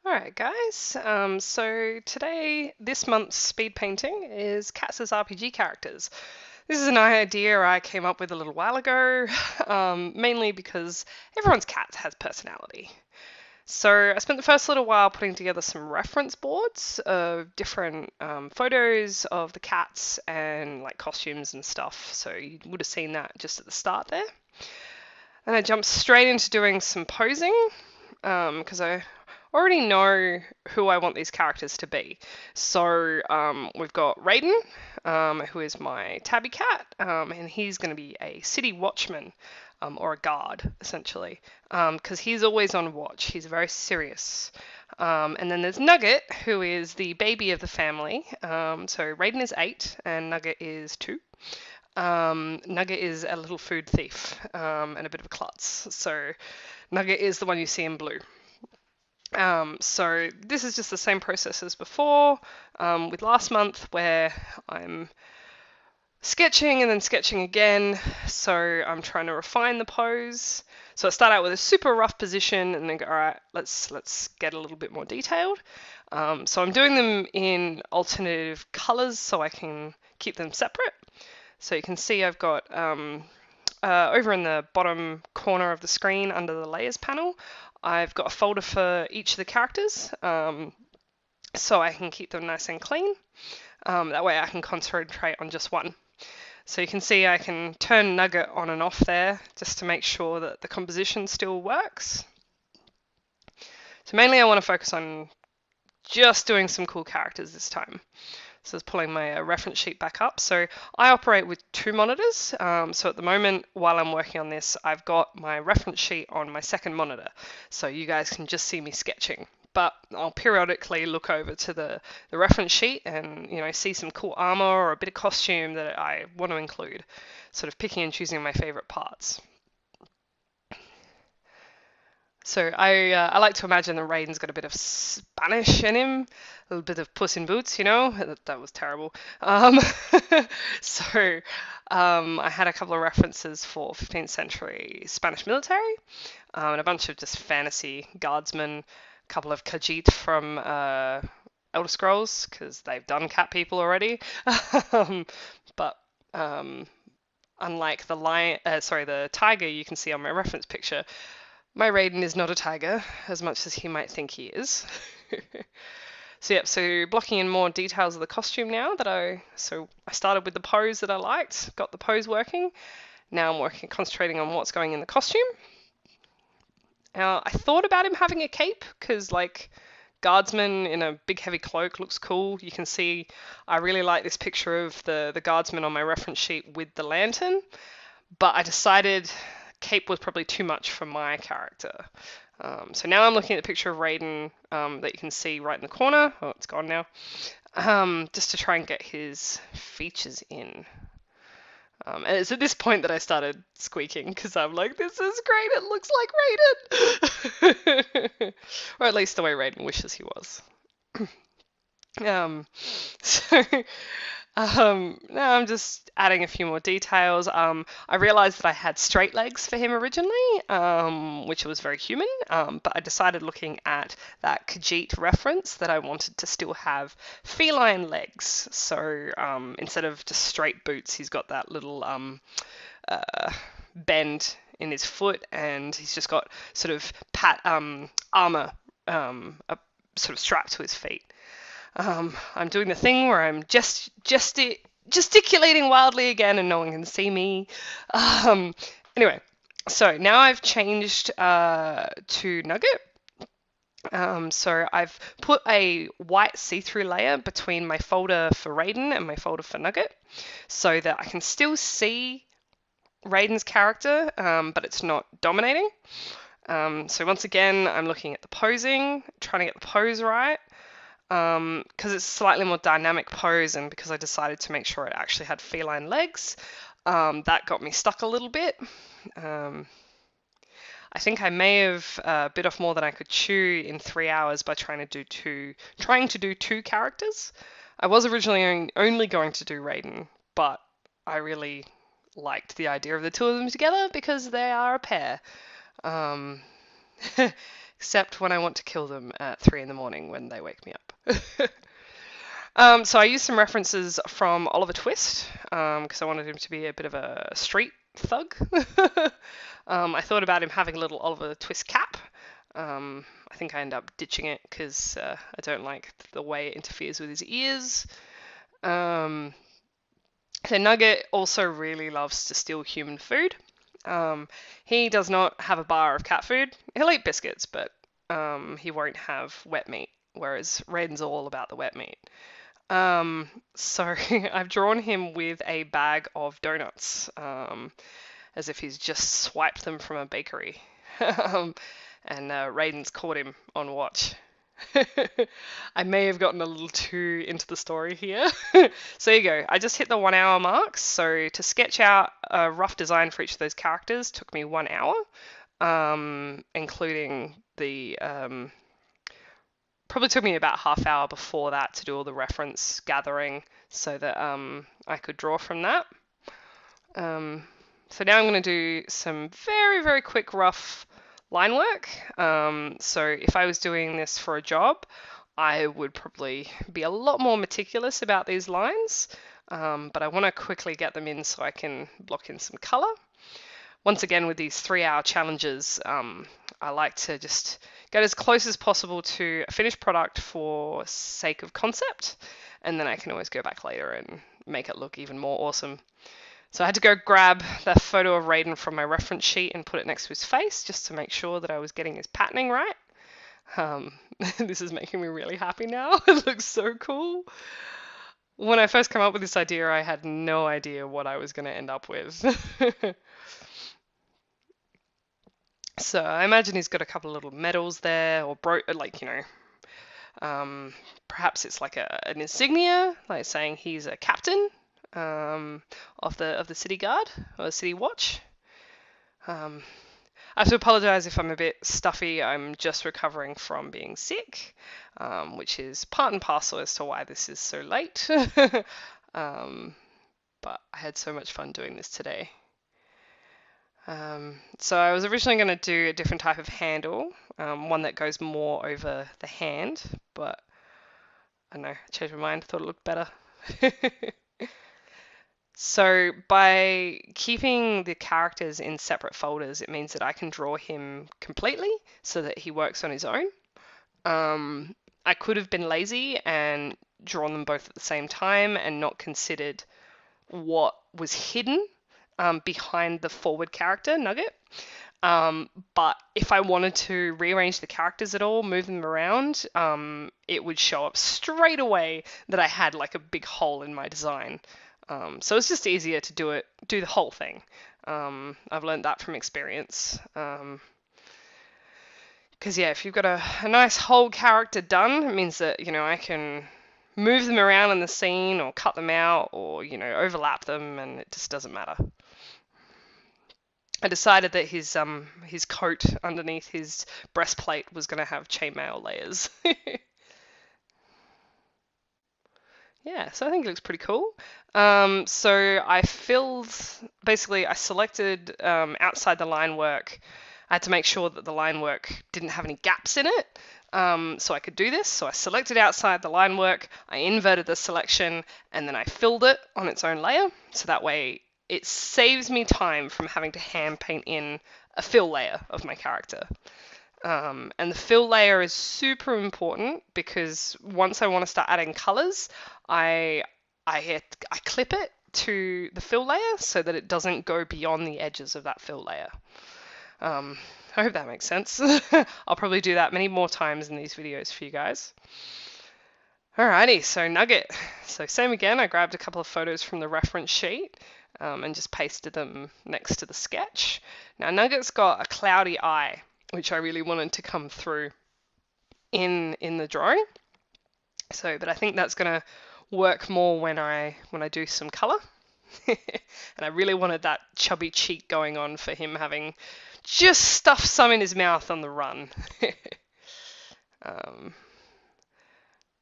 Alright guys, so today, this month's speed painting is cats as RPG characters. This is an idea I came up with a little while ago, mainly because everyone's cat has personality. So I spent the first little while putting together some reference boards of different photos of the cats and like costumes and stuff, so you would have seen that just at the start there. And I jumped straight into doing some posing, because I already know who I want these characters to be. So we've got Raiden, who is my tabby cat, and he's going to be a city watchman, or a guard, essentially, because he's always on watch. He's very serious. And then there's Nugget, who is the baby of the family. So Raiden is 8 and Nugget is 2. Nugget is a little food thief, and a bit of a klutz. So Nugget is the one you see in blue. So this is just the same process as before, with last month, where I'm sketching and then sketching again. So I'm trying to refine the pose. So I start out with a super rough position and then go, all right, let's get a little bit more detailed. So I'm doing them in alternative colors so I can keep them separate. So you can see I've got over in the bottom corner of the screen under the layers panel, I've got a folder for each of the characters, so I can keep them nice and clean. That way I can concentrate on just one. So you can see I can turn Nugget on and off there just to make sure that the composition still works. So mainly I want to focus on just doing some cool characters this time. So it's pulling my reference sheet back up. So I operate with 2 monitors. So at the moment, while I'm working on this, I've got my reference sheet on my second monitor. So you guys can just see me sketching. But I'll periodically look over to the reference sheet and see some cool armor or a bit of costume that I want to include. Sort of picking and choosing my favorite parts. So I like to imagine that Raiden's got a bit of Spanish in him, a little bit of Puss in Boots, That was terrible. So I had a couple of references for 15th century Spanish military, and a bunch of just fantasy guardsmen, a couple of Khajiit from Elder Scrolls, because they've done cat people already. But unlike the tiger you can see on my reference picture, my Raiden is not a tiger, as much as he might think he is. So blocking in more details of the costume now so I started with the pose that I liked, got the pose working. Now I'm concentrating on what's going in the costume. Now I thought about him having a cape, because guardsman in a big heavy cloak looks cool. You can see I really like this picture of the guardsman on my reference sheet with the lantern, but I decided cape was probably too much for my character. So now I'm looking at the picture of Raiden that you can see right in the corner. Oh, it's gone now. Just to try and get his features in. And it's at this point that I started squeaking, because I'm like, this is great, it looks like Raiden! Or at least the way Raiden wishes he was. So now I'm just adding a few more details. I realized that I had straight legs for him originally, which was very human, but I decided, looking at that Khajiit reference, that I wanted to still have feline legs. So instead of just straight boots, he's got that little bend in his foot, and he's just got sort of armor sort of strapped to his feet. I'm doing the thing where I'm gesticulating wildly again and no one can see me. Anyway, so now I've changed to Nugget. So I've put a white see-through layer between my folder for Raiden and my folder for Nugget, so that I can still see Raiden's character, but it's not dominating. So once again, I'm looking at the posing, trying to get the pose right. Because it's a slightly more dynamic pose, and because I decided to make sure it actually had feline legs, that got me stuck a little bit. I think I may have bit off more than I could chew in 3 hours by trying to do two characters. I was originally only going to do Raiden, but I really liked the idea of the two of them together because they are a pair. except when I want to kill them at 3 in the morning when they wake me up. So I used some references from Oliver Twist because I wanted him to be a bit of a street thug. I thought about him having a little Oliver Twist cap. I think I end up ditching it because I don't like the way it interferes with his ears. So Nugget also really loves to steal human food. He does not have a bar of cat food. He'll eat biscuits, but he won't have wet meat, whereas Raiden's all about the wet meat. So I've drawn him with a bag of donuts, as if he's just swiped them from a bakery. And Raiden's caught him on watch. I may have gotten a little too into the story here. So there you go. I just hit the 1 hour mark. So to sketch out a rough design for each of those characters took me 1 hour, including the probably took me about half hour before that to do all the reference gathering so that I could draw from that. So now I'm going to do some very, very quick rough line work. So if I was doing this for a job, I would probably be a lot more meticulous about these lines, but I want to quickly get them in so I can block in some color. Once again, with these 3-hour challenges, I like to just get as close as possible to a finished product for sake of concept, and then I can always go back later and make it look even more awesome. So I had to go grab that photo of Raiden from my reference sheet and put it next to his face just to make sure that I was getting his patterning right. This is making me really happy now. It looks so cool. When I first came up with this idea, I had no idea what I was going to end up with. So I imagine he's got a couple of little medals there, or perhaps it's like an insignia, like saying he's a captain of the city guard or the city watch. I have to apologize if I'm a bit stuffy. I'm just recovering from being sick, which is part and parcel as to why this is so late. But I had so much fun doing this today. So I was originally going to do a different type of handle, one that goes more over the hand, but I don't know, I changed my mind, thought it looked better. So by keeping the characters in separate folders, it means that I can draw him completely so that he works on his own. I could have been lazy and drawn them both at the same time and not considered what was hidden behind the forward character, Nugget. But if I wanted to rearrange the characters at all, move them around, it would show up straight away that I had like a big hole in my design. So it's just easier to do the whole thing. I've learned that from experience. Because yeah, if you've got a nice whole character done, it means that, I can move them around in the scene or cut them out or, overlap them, and it just doesn't matter. I decided that his coat underneath his breastplate was going to have chainmail layers. Yeah, so I think it looks pretty cool. So I selected outside the line work. I had to make sure that the line work didn't have any gaps in it, so I could do this. So I selected outside the line work, I inverted the selection, and then I filled it on its own layer. So that way it saves me time from having to hand paint in a fill layer of my character. And the fill layer is super important because once I want to start adding colors, I clip it to the fill layer so that it doesn't go beyond the edges of that fill layer. I hope that makes sense. I'll probably do that many more times in these videos for you guys. Alrighty, so Nugget. So same again, I grabbed a couple of photos from the reference sheet and just pasted them next to the sketch. Now Nugget's got a cloudy eye, which I really wanted to come through in the drawing. But I think that's going to work more when I do some color. And I really wanted that chubby cheek going on for him having just stuffed some in his mouth on the run.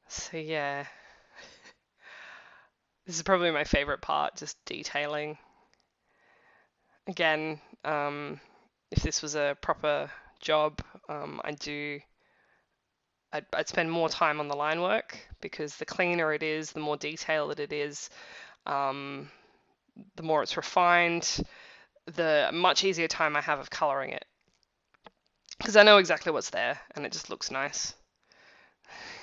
So yeah, this is probably my favorite part, just detailing. Again, if this was a proper job, I'd spend more time on the line work, because the cleaner it is, the more detailed it is, um, the more it's refined, the much easier time I have of coloring it, because I know exactly what's there and it just looks nice.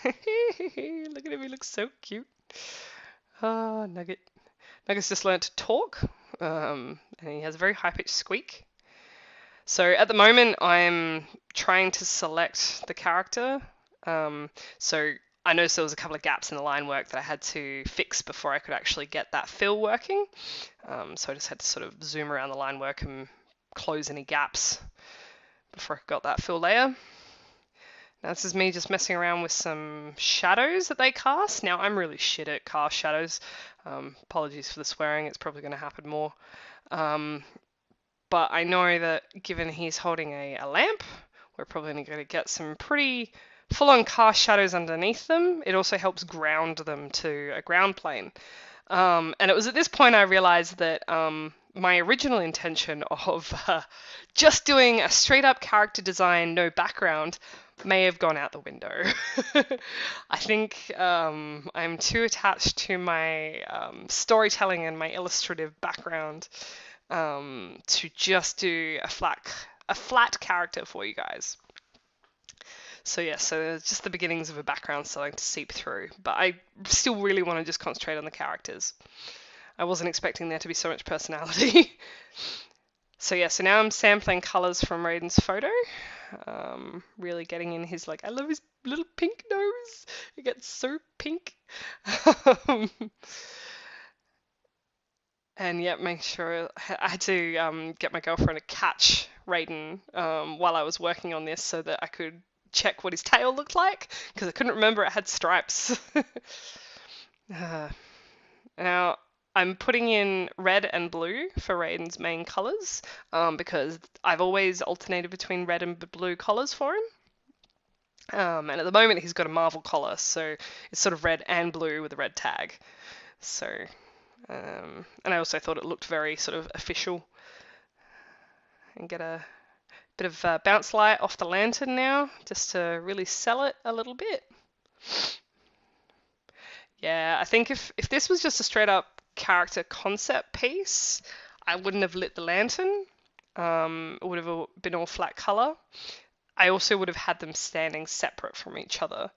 Look at him, he looks so cute. Oh, Nugget. Nugget's just learned to talk, and he has a very high-pitched squeak. So at the moment, I'm trying to select the character. So I noticed there was a couple of gaps in the line work that I had to fix before I could actually get that fill working. So I just had to sort of zoom around the line work and close any gaps before I got that fill layer. Now this is me just messing around with some shadows that they cast. Now I'm really shit at cast shadows. Apologies for the swearing, it's probably going to happen more. But I know that given he's holding a lamp, we're probably going to get some pretty full-on cast shadows underneath them. It also helps ground them to a ground plane. And it was at this point I realized that my original intention of just doing a straight-up character design, no background, may have gone out the window. I think I'm too attached to my storytelling and my illustrative background to just do a flat character for you guys. So yeah, so there's just the beginnings of a background starting to seep through, but I still really want to just concentrate on the characters. I wasn't expecting there to be so much personality. So yeah, so now I'm sampling colors from Raiden's photo. Really getting in his, like, I love his little pink nose. It gets so pink. And yeah, make sure I had to get my girlfriend to catch Raiden while I was working on this so that I could check what his tail looked like, because I couldn't remember it had stripes. Now I'm putting in red and blue for Raiden's main colors, because I've always alternated between red and blue collars for him. And at the moment he's got a Marvel collar, so it's sort of red and blue with a red tag. So, and I also thought it looked very sort of official. And get a bit of bounce light off the lantern now, just to really sell it a little bit. Yeah, I think if this was just a straight up character concept piece, I wouldn't have lit the lantern. It would have been all flat color. I also would have had them standing separate from each other.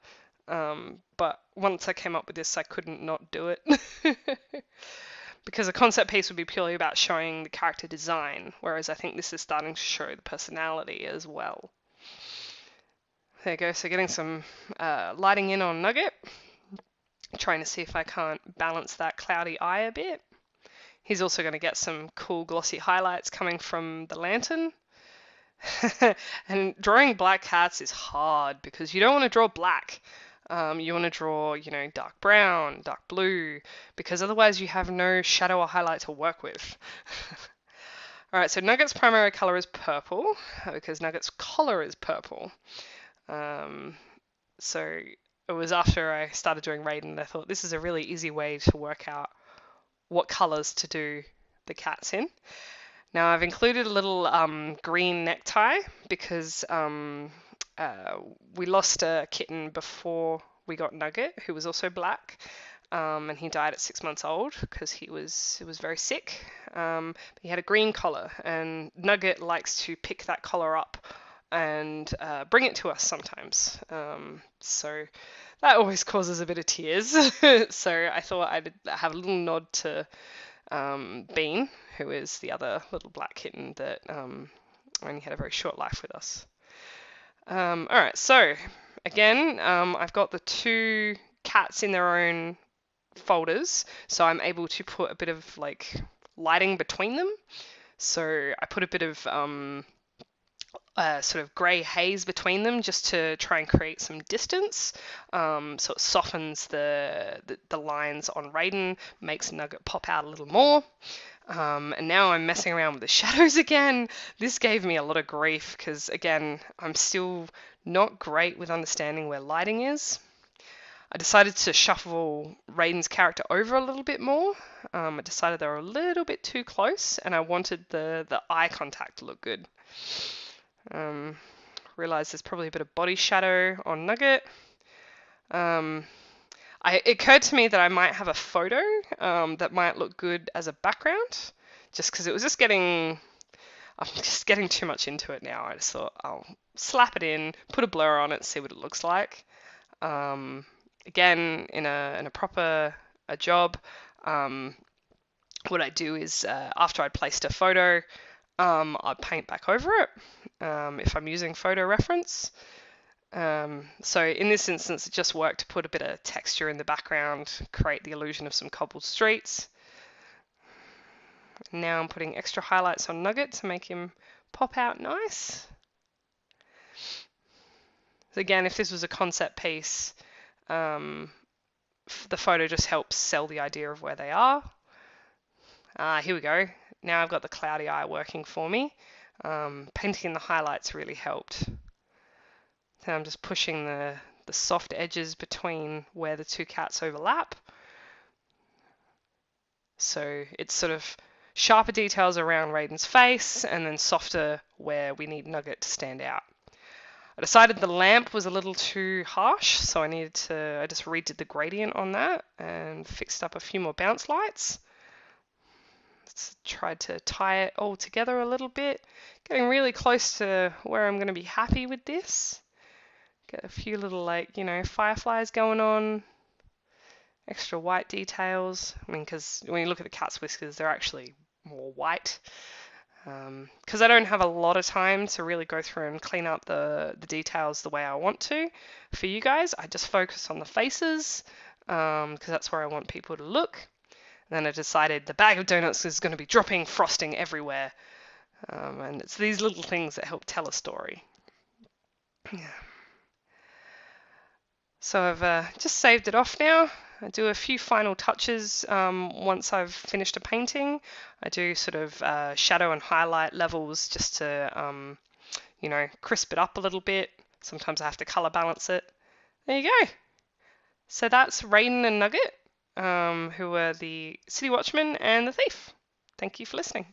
But once I came up with this, I couldn't not do it. Because a concept piece would be purely about showing the character design, whereas I think this is starting to show the personality as well. There you go, so getting some lighting in on Nugget. Trying to see if I can't balance that cloudy eye a bit. He's also going to get some cool glossy highlights coming from the lantern. And drawing black cats is hard because you don't want to draw black. You want to draw, dark brown, dark blue, because otherwise you have no shadow or highlight to work with. Alright, so Nugget's primary color is purple, because Nugget's collar is purple. So it was after I started doing Raiden that I thought this is a really easy way to work out what colors to do the cats in. Now I've included a little green necktie because we lost a kitten before we got Nugget, who was also black, and he died at 6 months old because he was very sick. He had a green collar, and Nugget likes to pick that collar up and bring it to us sometimes. So that always causes a bit of tears. So I thought I'd have a little nod to Bean, who is the other little black kitten that only had a very short life with us. Alright, so again, I've got the two cats in their own folders, so I'm able to put a bit of like lighting between them. So I put a bit of sort of grey haze between them just to try and create some distance. So it softens the lines on Raiden, makes Nugget pop out a little more. And now I'm messing around with the shadows again. This gave me a lot of grief because, again, I'm still not great with understanding where lighting is. I decided to shuffle Raiden's character over a little bit more. I decided they were a little bit too close and I wanted the eye contact to look good. realize there's probably a bit of body shadow on Nugget. It occurred to me that I might have a photo that might look good as a background, just because I'm just getting too much into it now. I just thought I'll slap it in, put a blur on it, see what it looks like. Again, in a proper job, what I do is after I'd placed a photo, I'd paint back over it if I'm using photo reference. So in this instance, it just worked to put a bit of texture in the background, create the illusion of some cobbled streets. Now I'm putting extra highlights on Nugget to make him pop out nice. So again, if this was a concept piece, the photo just helps sell the idea of where they are. Here we go. Now I've got the cloudy eye working for me. Painting in the highlights really helped. So I'm just pushing the soft edges between where the two cats overlap. So it's sort of sharper details around Raiden's face and then softer where we need Nugget to stand out. I decided the lamp was a little too harsh, so I just redid the gradient on that and fixed up a few more bounce lights. Tried to tie it all together a little bit, getting really close to where I'm going to be happy with this. Get a few little fireflies going on, extra white details. I mean, because when you look at the cat's whiskers, they're actually more white. Because I don't have a lot of time to really go through and clean up the details the way I want to for you guys. I just focus on the faces because that's where I want people to look. And then I decided the bag of donuts is going to be dropping frosting everywhere. And it's these little things that help tell a story. Yeah. So I've just saved it off now. I do a few final touches once I've finished a painting. I do sort of shadow and highlight levels just to, crisp it up a little bit. Sometimes I have to color balance it. There you go. So that's Raiden and Nugget, who are the City Watchman and the Thief. Thank you for listening.